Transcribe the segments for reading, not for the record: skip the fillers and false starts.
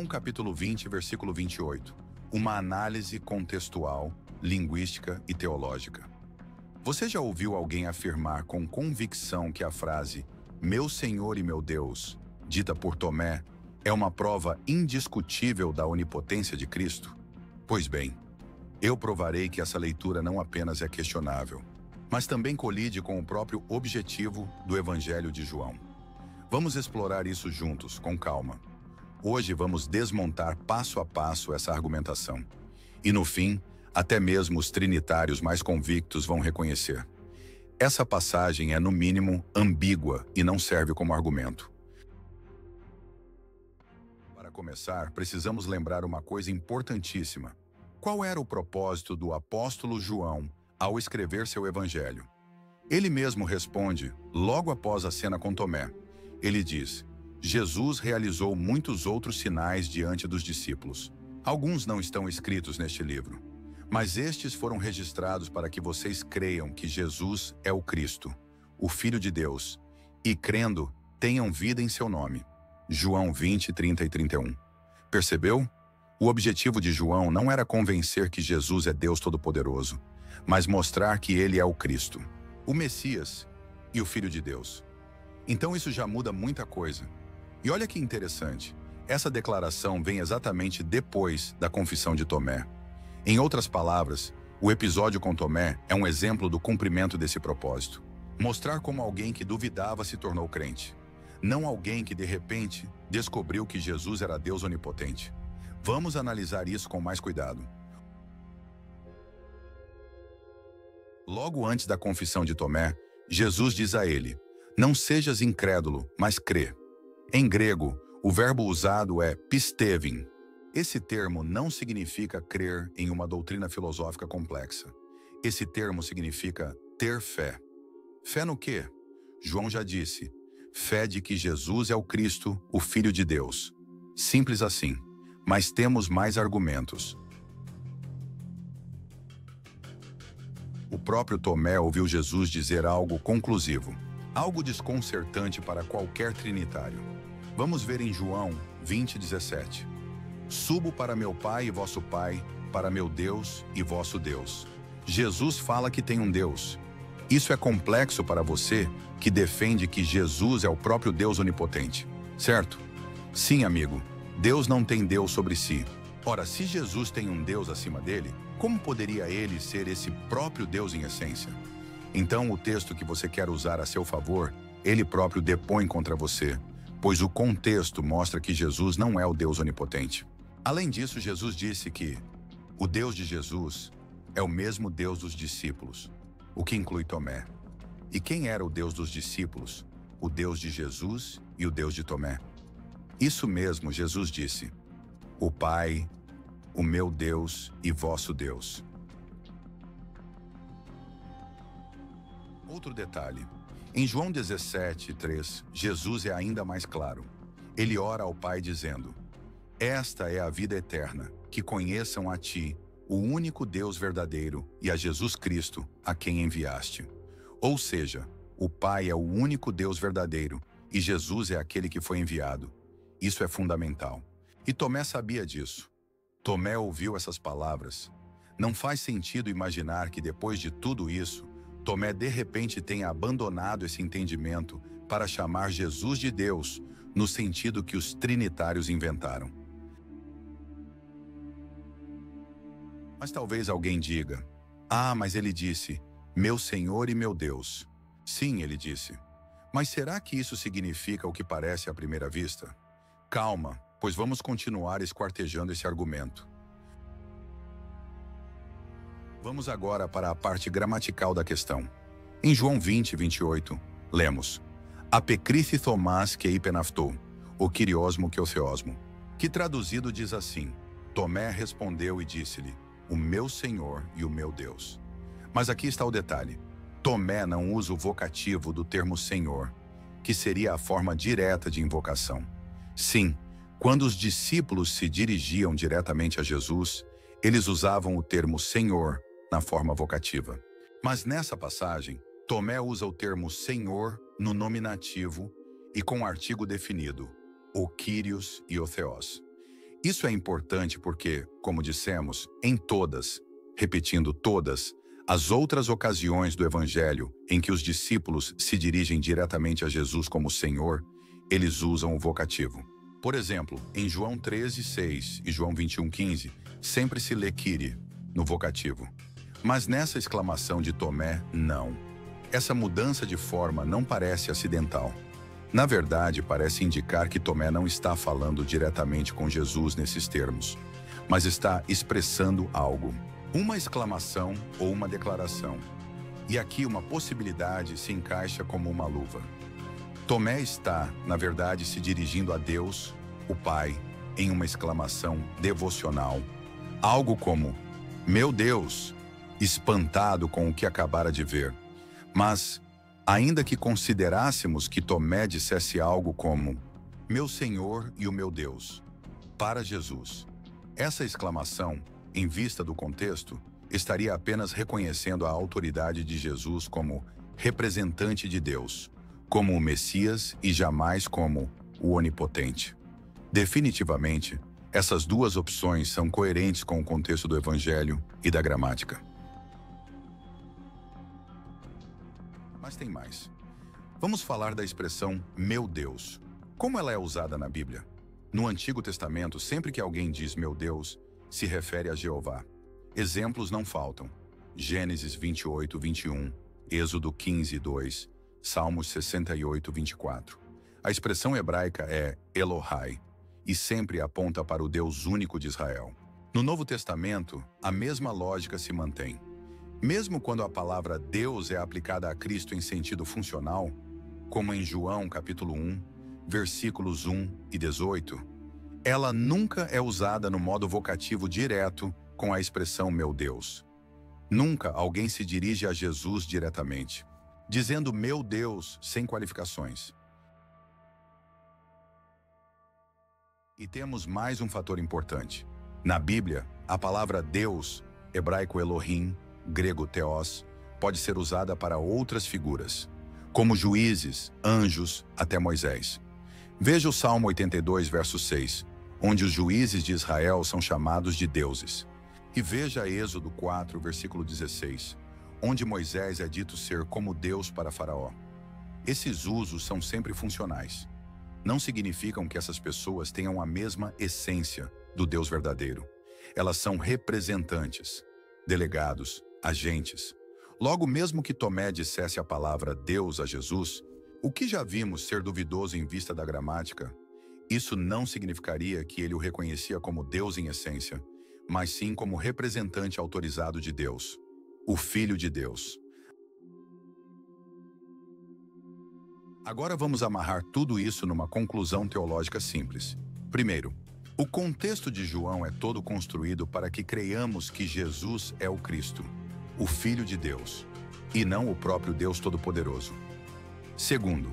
João capítulo 20, versículo 28. Uma análise contextual, linguística e teológica. Você já ouviu alguém afirmar com convicção que a frase "Meu Senhor e meu Deus", dita por Tomé, é uma prova indiscutível da onipotência de Cristo? Pois bem, eu provarei que essa leitura não apenas é questionável, mas também colide com o próprio objetivo do Evangelho de João. Vamos explorar isso juntos, com calma. Hoje vamos desmontar passo a passo essa argumentação. E no fim, até mesmo os trinitários mais convictos vão reconhecer: essa passagem é, no mínimo, ambígua e não serve como argumento. Para começar, precisamos lembrar uma coisa importantíssima. Qual era o propósito do apóstolo João ao escrever seu evangelho? Ele mesmo responde, logo após a cena com Tomé. Ele diz: Jesus realizou muitos outros sinais diante dos discípulos. Alguns não estão escritos neste livro, mas estes foram registrados para que vocês creiam que Jesus é o Cristo, o Filho de Deus, e crendo, tenham vida em seu nome. João 20, 30 e 31. Percebeu? O objetivo de João não era convencer que Jesus é Deus Todo-Poderoso, mas mostrar que ele é o Cristo, o Messias e o Filho de Deus. Então isso já muda muita coisa. E olha que interessante, essa declaração vem exatamente depois da confissão de Tomé. Em outras palavras, o episódio com Tomé é um exemplo do cumprimento desse propósito. Mostrar como alguém que duvidava se tornou crente. Não alguém que, de repente, descobriu que Jesus era Deus onipotente. Vamos analisar isso com mais cuidado. Logo antes da confissão de Tomé, Jesus diz a ele: "Não sejas incrédulo, mas crê." Em grego, o verbo usado é pistevin. Esse termo não significa crer em uma doutrina filosófica complexa. Esse termo significa ter fé. Fé no quê? João já disse: fé de que Jesus é o Cristo, o Filho de Deus. Simples assim. Mas temos mais argumentos. O próprio Tomé ouviu Jesus dizer algo conclusivo, algo desconcertante para qualquer trinitário. Vamos ver em João 20, 17. Subo para meu Pai e vosso Pai, para meu Deus e vosso Deus. Jesus fala que tem um Deus. Isso é complexo para você, que defende que Jesus é o próprio Deus onipotente, certo? Sim, amigo, Deus não tem Deus sobre si. Ora, se Jesus tem um Deus acima dele, como poderia ele ser esse próprio Deus em essência? Então, o texto que você quer usar a seu favor, ele próprio depõe contra você, pois o contexto mostra que Jesus não é o Deus onipotente. Além disso, Jesus disse que o Deus de Jesus é o mesmo Deus dos discípulos, o que inclui Tomé. E quem era o Deus dos discípulos? O Deus de Jesus e o Deus de Tomé. Isso mesmo, Jesus disse: o Pai, o meu Deus e vosso Deus. Outro detalhe. Em João 17, 3, Jesus é ainda mais claro. Ele ora ao Pai dizendo: esta é a vida eterna, que conheçam a ti, o único Deus verdadeiro, e a Jesus Cristo, a quem enviaste. Ou seja, o Pai é o único Deus verdadeiro, e Jesus é aquele que foi enviado. Isso é fundamental. E Tomé sabia disso. Tomé ouviu essas palavras. Não faz sentido imaginar que depois de tudo isso, Tomé de repente tenha abandonado esse entendimento para chamar Jesus de Deus, no sentido que os trinitários inventaram. Mas talvez alguém diga: ah, mas ele disse, meu Senhor e meu Deus. Sim, ele disse. Mas será que isso significa o que parece à primeira vista? Calma, pois vamos continuar esquartejando esse argumento. Vamos agora para a parte gramatical da questão. Em João 20, 28, lemos: Apecrithe Thomás que hipenaftou, o Kyriosmo que o Theosmo, que traduzido diz assim: Tomé respondeu e disse-lhe: o meu Senhor e o meu Deus. Mas aqui está o detalhe. Tomé não usa o vocativo do termo Senhor, que seria a forma direta de invocação. Sim, quando os discípulos se dirigiam diretamente a Jesus, eles usavam o termo Senhor na forma vocativa. Mas nessa passagem, Tomé usa o termo Senhor no nominativo e com artigo definido, o Kyrios e o Theos. Isso é importante porque, como dissemos, em todas, repetindo todas, as outras ocasiões do Evangelho em que os discípulos se dirigem diretamente a Jesus como Senhor, eles usam o vocativo. Por exemplo, em João 13:6 e João 21:15, sempre se lê Kyrie, no vocativo. Mas nessa exclamação de Tomé, não. Essa mudança de forma não parece acidental. Na verdade, parece indicar que Tomé não está falando diretamente com Jesus nesses termos, mas está expressando algo. Uma exclamação ou uma declaração. E aqui uma possibilidade se encaixa como uma luva. Tomé está, na verdade, se dirigindo a Deus, o Pai, em uma exclamação devocional. Algo como, meu Deus, espantado com o que acabara de ver. Mas, ainda que considerássemos que Tomé dissesse algo como, meu Senhor e o meu Deus, para Jesus, essa exclamação, em vista do contexto, estaria apenas reconhecendo a autoridade de Jesus como representante de Deus, como o Messias e jamais como o Onipotente. Definitivamente, essas duas opções são coerentes com o contexto do Evangelho e da gramática. Mas tem mais. Vamos falar da expressão meu Deus. Como ela é usada na Bíblia? No Antigo Testamento, sempre que alguém diz meu Deus, se refere a Jeová. Exemplos não faltam. Gênesis 28:21, Êxodo 15:2, Salmos 68:24. A expressão hebraica é Elohai e sempre aponta para o Deus único de Israel. No Novo Testamento, a mesma lógica se mantém. Mesmo quando a palavra Deus é aplicada a Cristo em sentido funcional, como em João capítulo 1, versículos 1 e 18, ela nunca é usada no modo vocativo direto com a expressão meu Deus. Nunca alguém se dirige a Jesus diretamente, dizendo meu Deus sem qualificações. E temos mais um fator importante. Na Bíblia, a palavra Deus, hebraico Elohim, grego Theos, pode ser usada para outras figuras, como juízes, anjos, até Moisés. Veja o Salmo 82, verso 6, onde os juízes de Israel são chamados de deuses. E veja Êxodo 4, versículo 16, onde Moisés é dito ser como Deus para Faraó. Esses usos são sempre funcionais. Não significam que essas pessoas tenham a mesma essência do Deus verdadeiro. Elas são representantes, delegados, agentes. Logo, mesmo que Tomé dissesse a palavra Deus a Jesus, o que já vimos ser duvidoso em vista da gramática, isso não significaria que ele o reconhecia como Deus em essência, mas sim como representante autorizado de Deus, o Filho de Deus. Agora vamos amarrar tudo isso numa conclusão teológica simples. Primeiro, o contexto de João é todo construído para que creiamos que Jesus é o Cristo, o Filho de Deus, e não o próprio Deus Todo-Poderoso. Segundo,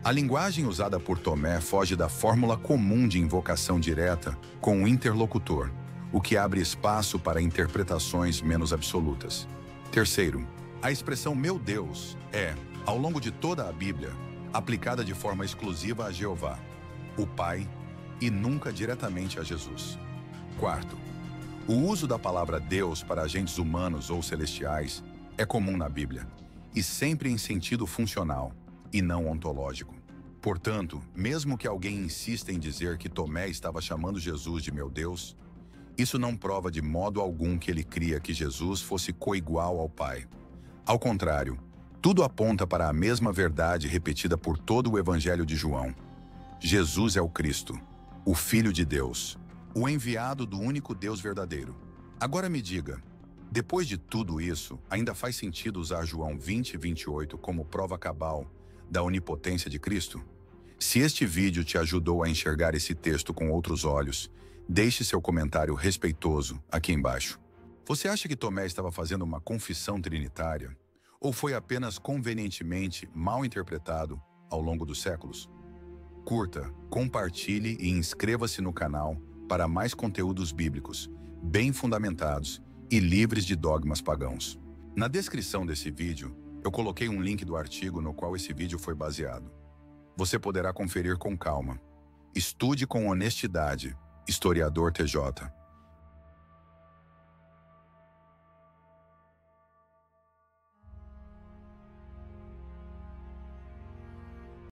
a linguagem usada por Tomé foge da fórmula comum de invocação direta com o interlocutor, o que abre espaço para interpretações menos absolutas. Terceiro, a expressão meu Deus é, ao longo de toda a Bíblia, aplicada de forma exclusiva a Jeová, o Pai, e nunca diretamente a Jesus. Quarto, o uso da palavra Deus para agentes humanos ou celestiais é comum na Bíblia, e sempre em sentido funcional, e não ontológico. Portanto, mesmo que alguém insista em dizer que Tomé estava chamando Jesus de meu Deus, isso não prova de modo algum que ele cria que Jesus fosse coigual ao Pai. Ao contrário, tudo aponta para a mesma verdade repetida por todo o Evangelho de João. Jesus é o Cristo, o Filho de Deus, o enviado do único Deus verdadeiro. Agora me diga, depois de tudo isso, ainda faz sentido usar João 20:28 como prova cabal da onipotência de Cristo? Se este vídeo te ajudou a enxergar esse texto com outros olhos, deixe seu comentário respeitoso aqui embaixo. Você acha que Tomé estava fazendo uma confissão trinitária? Ou foi apenas convenientemente mal interpretado ao longo dos séculos? Curta, compartilhe e inscreva-se no canal para mais conteúdos bíblicos, bem fundamentados e livres de dogmas pagãos. Na descrição desse vídeo, eu coloquei um link do artigo no qual esse vídeo foi baseado. Você poderá conferir com calma. Estude com honestidade Historiador TJ.